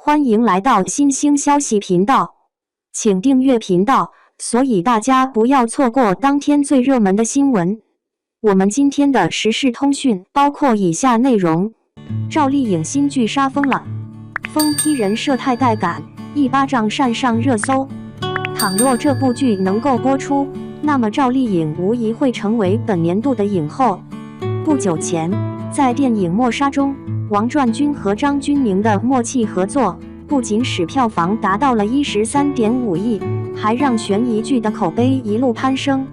欢迎来到新兴消息频道，请订阅频道，所以大家不要错过当天最热门的新闻。我们今天的时事通讯包括以下内容：赵丽颖新剧杀疯了，疯批人设太带感，一巴掌扇上热搜。倘若这部剧能够播出，那么赵丽颖无疑会成为本年度的影后。不久前，在电影《默杀》中，王传君和张钧甯的默契合作，不仅使票房达到了13.5亿，还让悬疑剧的口碑一路攀升。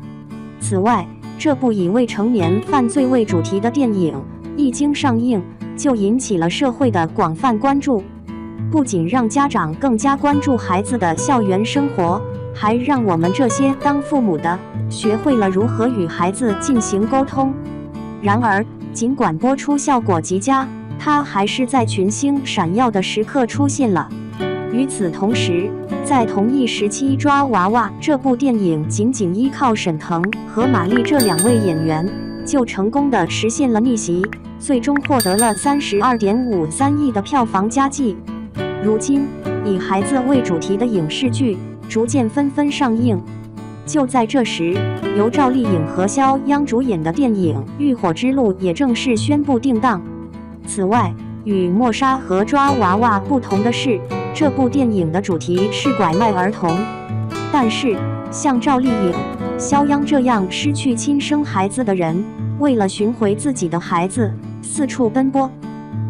此外，这部以未成年犯罪为主题的电影一经上映，就引起了社会的广泛关注，不仅让家长更加关注孩子的校园生活，还让我们这些当父母的学会了如何与孩子进行沟通。然而，尽管播出效果极佳，它还是在群星闪耀的时刻出现了。与此同时，在同一时期，《抓娃娃》这部电影仅仅依靠沈腾和马丽这2位演员，就成功的实现了逆袭，最终获得了32.53亿的票房佳绩。如今，以孩子为主题的影视剧逐渐纷纷上映。就在这时，由赵丽颖和肖央主演的电影《浴火之路》也正式宣布定档。此外，与《默杀》和《抓娃娃》不同的是，这部电影的主题是拐卖儿童。但是，像赵丽颖、肖央这样失去亲生孩子的人，为了寻回自己的孩子，四处奔波。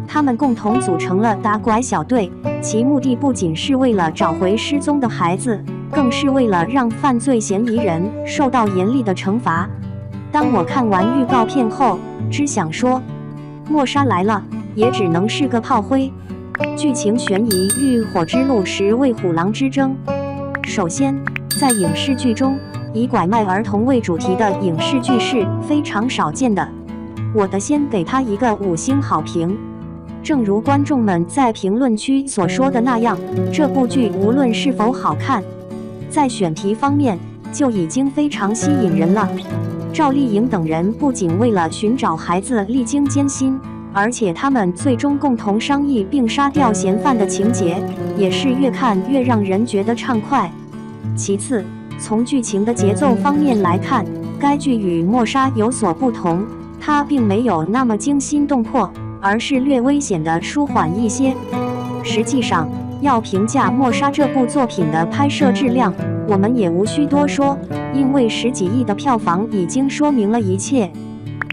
他们共同组成了打拐小队，其目的不仅是为了找回失踪的孩子，更是为了让犯罪嫌疑人受到严厉的惩罚。当我看完预告片后，只想说，默杀来了，也只能是个炮灰。剧情悬疑《浴火之路》是为虎狼之争。首先，在影视剧中，以拐卖儿童为主题的影视剧是非常少见的。我得先给他一个5星好评。正如观众们在评论区所说的那样，这部剧无论是否好看，在选题方面就已经非常吸引人了。赵丽颖等人不仅为了寻找孩子历经艰辛，而且他们最终共同商议并杀掉嫌犯的情节，也是越看越让人觉得畅快。其次，从剧情的节奏方面来看，该剧与《默杀》有所不同，它并没有那么惊心动魄，而是略危险的舒缓一些。实际上，要评价《默杀》这部作品的拍摄质量，我们也无需多说，因为10几亿的票房已经说明了一切。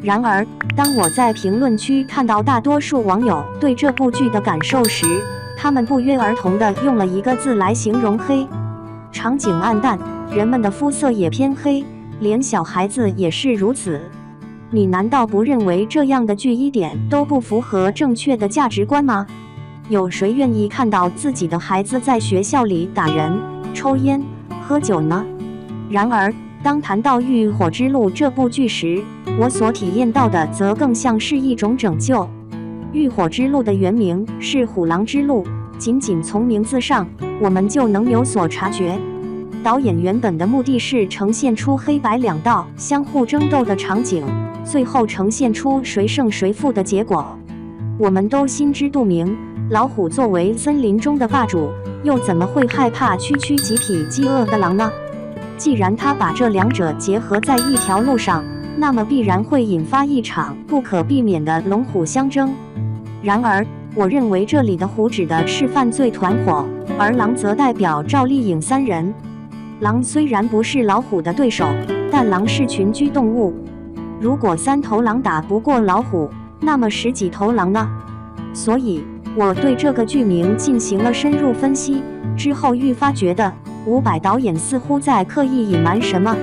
然而，当我在评论区看到大多数网友对这部剧的感受时，他们不约而同地用了一个字来形容黑。场景暗淡，人们的肤色也偏黑，连小孩子也是如此。你难道不认为这样的剧一点都不符合正确的价值观吗？有谁愿意看到自己的孩子在学校里打人、抽烟、喝酒呢？然而，当谈到《浴火之路》这部剧时，我所体验到的则更像是一种拯救。《浴火之路》的原名是虎狼之路，仅仅从名字上，我们就能有所察觉。导演原本的目的是呈现出黑白2道相互争斗的场景，最后呈现出谁胜谁负的结果。我们都心知肚明，老虎作为森林中的霸主，又怎么会害怕区区几匹饥饿的狼呢？既然他把这2者结合在一条路上，那么必然会引发一场不可避免的龙虎相争。然而，我认为这里的虎指的是犯罪团伙，而狼则代表赵丽颖3人。狼虽然不是老虎的对手，但狼是群居动物。如果3头狼打不过老虎，那么10几头狼呢？所以，我对这个剧名进行了深入分析，之后愈发觉得伍佰导演似乎在刻意隐瞒什么。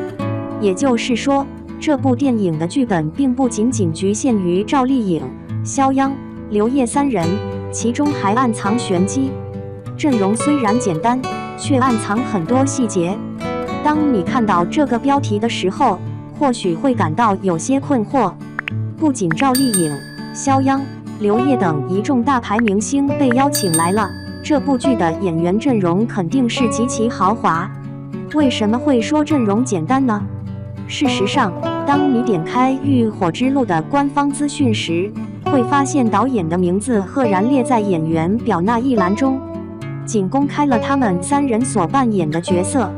也就是说，这部电影的剧本并不仅仅局限于赵丽颖、肖央、刘烨3人，其中还暗藏玄机。阵容虽然简单，却暗藏很多细节。当你看到这个标题的时候，或许会感到有些困惑。不仅赵丽颖、肖央、刘烨等一众大牌明星被邀请来了，这部剧的演员阵容肯定是极其豪华。为什么会说阵容简单呢？事实上，当你点开《浴火之路》的官方资讯时，会发现导演的名字赫然列在演员表那一栏中。仅公开了他们3人所扮演的角色。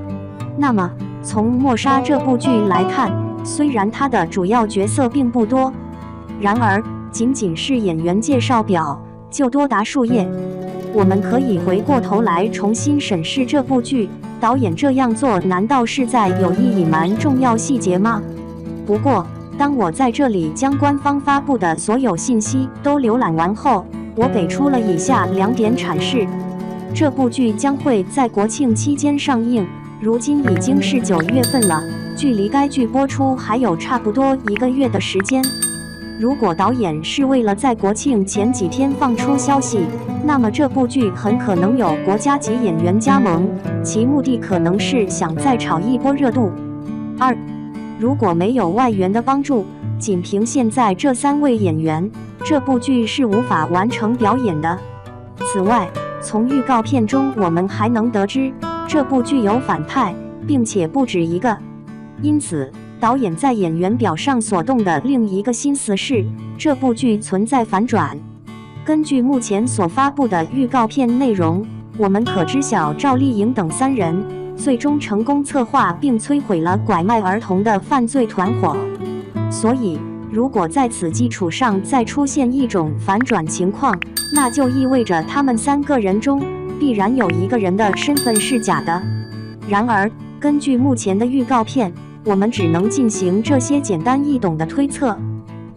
那么，从《默杀》这部剧来看，虽然它的主要角色并不多，然而仅仅是演员介绍表就多达数页。我们可以回过头来重新审视这部剧，导演这样做难道是在有意隐瞒重要细节吗？不过，当我在这里将官方发布的所有信息都浏览完后，我给出了以下2点阐释。这部剧将会在国庆期间上映，如今已经是9月份了，距离该剧播出还有差不多1个月的时间。如果导演是为了在国庆前几天放出消息，那么这部剧很可能有国家级演员加盟，其目的可能是想再炒一波热度。2. 如果没有外援的帮助，仅凭现在这3位演员，这部剧是无法完成表演的。此外，从预告片中我们还能得知，这部剧有反派，并且不止一个。因此，导演在演员表上所动的另一个心思是，这部剧存在反转。根据目前所发布的预告片内容，我们可知晓赵丽颖等3人最终成功策划并摧毁了拐卖儿童的犯罪团伙。所以，如果在此基础上再出现一种反转情况，那就意味着他们3个人中必然有1个人的身份是假的。然而，根据目前的预告片，我们只能进行这些简单易懂的推测，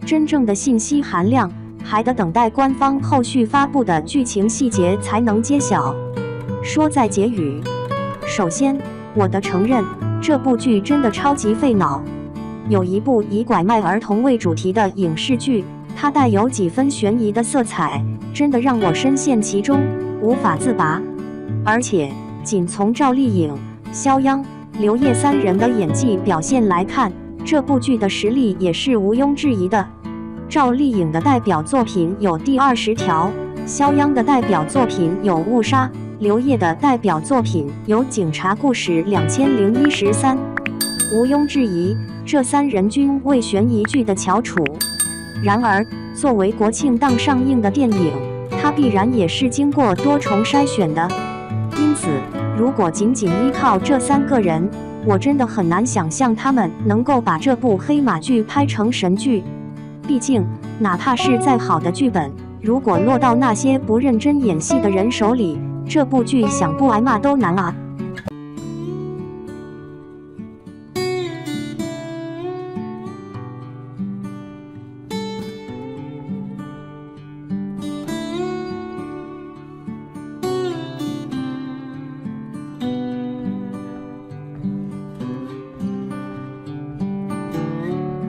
真正的信息含量还得等待官方后续发布的剧情细节才能揭晓。说在结语，首先，我得承认，这部剧真的超级费脑。有一部以拐卖儿童为主题的影视剧，它带有几分悬疑的色彩，真的让我深陷其中，无法自拔。而且，仅从赵丽颖、肖央、刘烨3人的演技表现来看，这部剧的实力也是毋庸置疑的。赵丽颖的代表作品有《第20条》，肖央的代表作品有《误杀》，刘烨的代表作品有《警察故事2013》。毋庸置疑，这3人均为悬疑剧的翘楚。然而，作为国庆档上映的电影，它必然也是经过多重筛选的。因此，如果仅仅依靠这3个人，我真的很难想象他们能够把这部黑马剧拍成神剧。毕竟，哪怕是再好的剧本，如果落到那些不认真演戏的人手里，这部剧想不挨骂都难啊。